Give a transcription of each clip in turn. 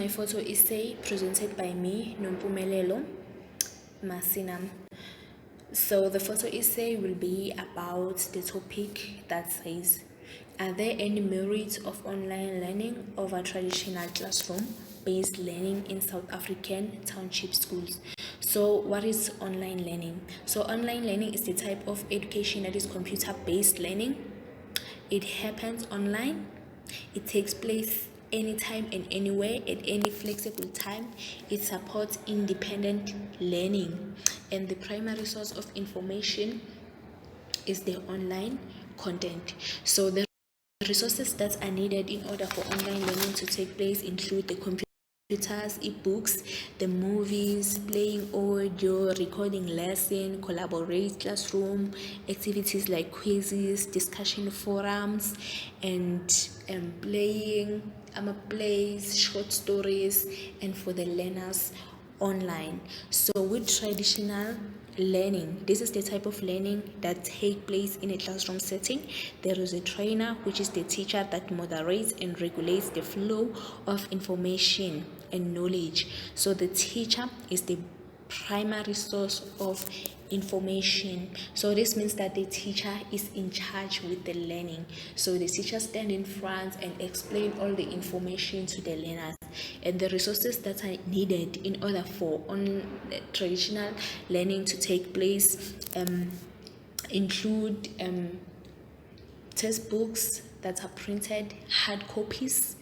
my photo essay presented by me, Nompumelelo Masinam. So the photo essay will be about the topic that says, are there any merits of online learning over traditional classroom-based learning in South African township schools? So what is online learning? So online learning is the type of education that is computer-based learning. It happens online. It takes place anytime and anywhere at any flexible time. It supports independent learning, and the primary source of information is the online content. So the resources that are needed in order for online learning to take place include the computers, e-books, the movies, playing audio, recording lesson, collaborate classroom, activities like quizzes, discussion forums, and playing plays, short stories, and for the learners online. So with traditional learning, this is the type of learning that take place in a classroom setting. There is a trainer, which is the teacher that moderates and regulates the flow of information and knowledge. So the teacher is the primary source of information. So this means that the teacher is in charge with the learning. So the teacher stand in front and explain all the information to the learners, and the resources that are needed in order for traditional learning to take place include textbooks that are printed, hard copies,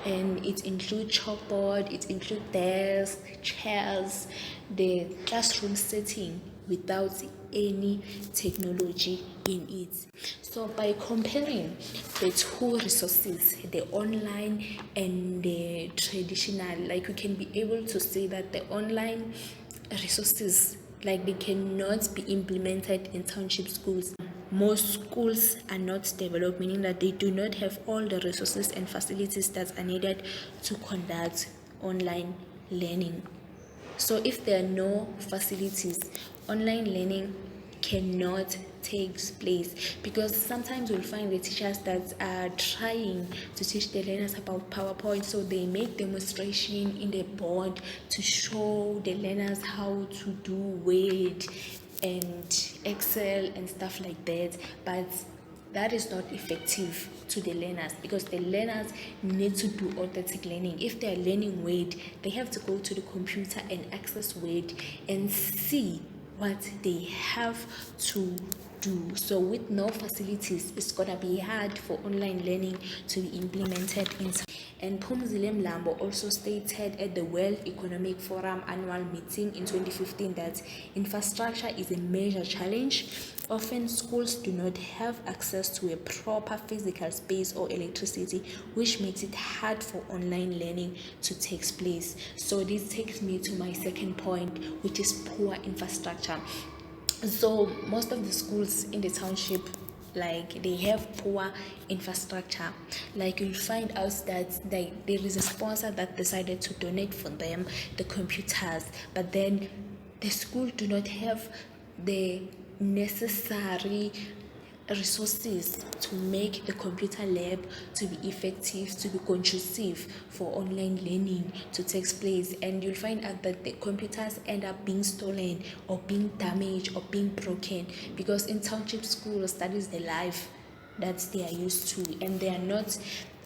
and it includes chalkboard, it includes desks, chairs, the classroom setting without any technology in it. So by comparing the two resources, the online and the traditional, like we can be able to say that the online resources, like they cannot be implemented in township schools. Most schools are not developed, meaning that they do not have all the resources and facilities that are needed to conduct online learning. So if there are no facilities, online learning cannot take place, because sometimes you'll find the teachers that are trying to teach the learners about PowerPoint, so they make demonstration in the board to show the learners how to do Word and Excel and stuff like that, but that is not effective to the learners, because the learners need to do authentic learning. If they are learning Word, they have to go to the computer and access Word and see what they have to do. So with no facilities, it's gonna be hard for online learning to be implemented in. And Phumzile Mlambo also stated at the World Economic Forum annual meeting in 2015 that infrastructure is a major challenge. Often schools do not have access to a proper physical space or electricity, which makes it hard for online learning to take place. So this takes me to my second point, which is poor infrastructure. So most of the schools in the township, like, they have poor infrastructure. Like, you'll find out that there is a sponsor that decided to donate for them the computers, but then the school do not have the necessary resources to make the computer lab to be effective, to be conducive for online learning to take place. And you'll find out that the computers end up being stolen or being damaged or being broken, because in township schools, that is the life that they are used to, and they are not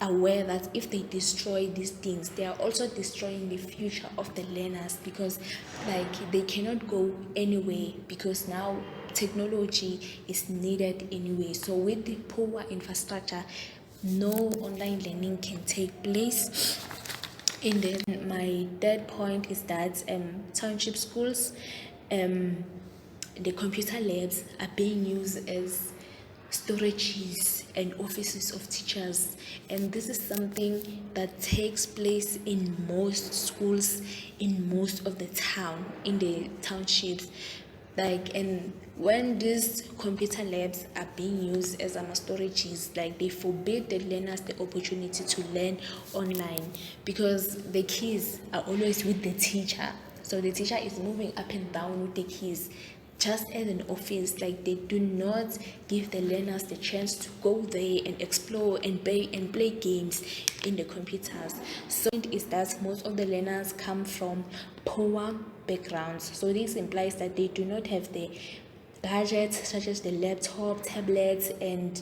aware that if they destroy these things, they are also destroying the future of the learners, because like they cannot go anywhere, because now technology is needed anyway. So with the poor infrastructure, no online learning can take place. And then my third point is that township schools, the computer labs are being used as storages and offices of teachers, and this is something that takes place in most schools in most of the town, in the townships. Like, and when these computer labs are being used as storages, like, they forbid the learners the opportunity to learn online, because the keys are always with the teacher. So the teacher is moving up and down with the keys. just as an office. Like, they do not give the learners the chance to go there and explore and play games in the computers. So it is that most of the learners come from poor backgrounds, so this implies that they do not have the gadgets such as the laptop, tablets, and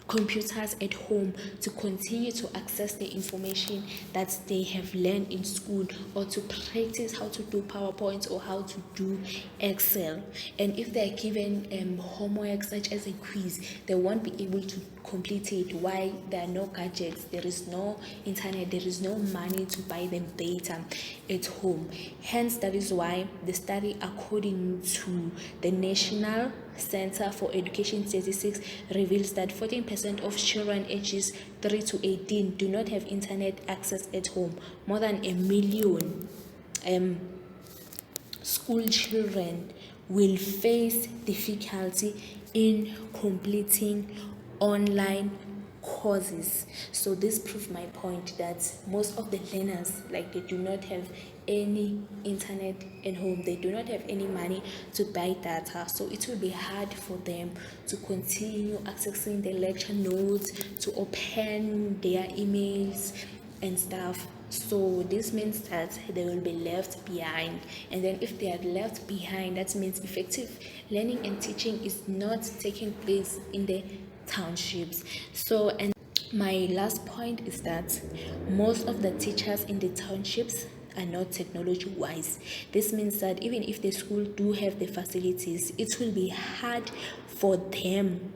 computers at home to continue to access the information that they have learned in school, or to practice how to do PowerPoint or how to do Excel. And if they're given homework such as a quiz, they won't be able to complete it. Why? There are no gadgets, there is no internet, there is no money to buy them data at home. Hence, that is why the study, according to the National Center for Education Statistics, reveals that 14% of children ages 3 to 18 do not have internet access at home. More than 1 million school children will face difficulty in completing online courses. So this proves my point that most of the learners, like, they do not have any internet at home, they do not have any money to buy data, so it will be hard for them to continue accessing the lecture notes, to open their emails and stuff. So this means that they will be left behind, and then if they are left behind, that means effective learning and teaching is not taking place in the townships. So, and my last point is that most of the teachers in the townships are not technology wise. This means that even if the school do have the facilities, it will be hard for them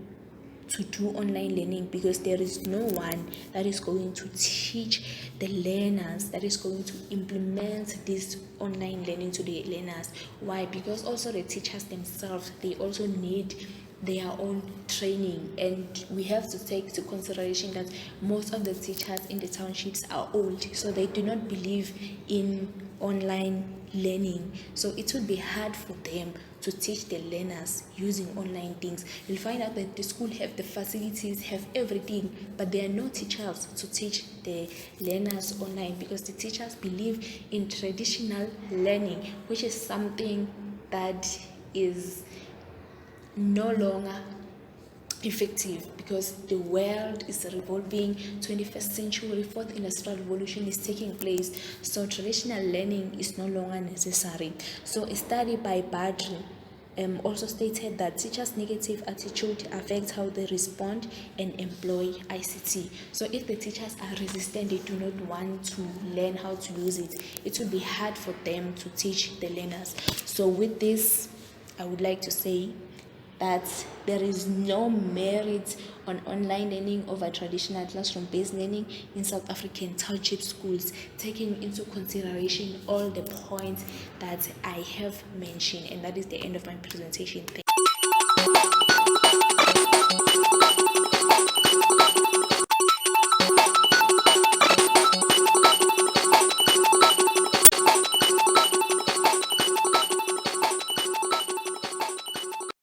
to do online learning, because there is no one that is going to teach the learners, that is going to implement this online learning to the learners. Why? Because also the teachers themselves, they also need their own training, and we have to take into consideration that most of the teachers in the townships are old, so they do not believe in online learning. So it would be hard for them to teach the learners using online things. You'll find out that the school have the facilities, have everything, but there are no teachers to teach the learners online, because the teachers believe in traditional learning, which is something that is no longer effective, because the world is revolving. 21st century, fourth industrial revolution is taking place, so traditional learning is no longer necessary. So a study by Badri also stated that teachers' negative attitude affects how they respond and employ ICT. So if the teachers are resistant, they do not want to learn how to use it, it will be hard for them to teach the learners. So with this, I would like to say that there is no merit on online learning over traditional classroom-based learning in South African township schools, taking into consideration all the points that I have mentioned. And that is the end of my presentation.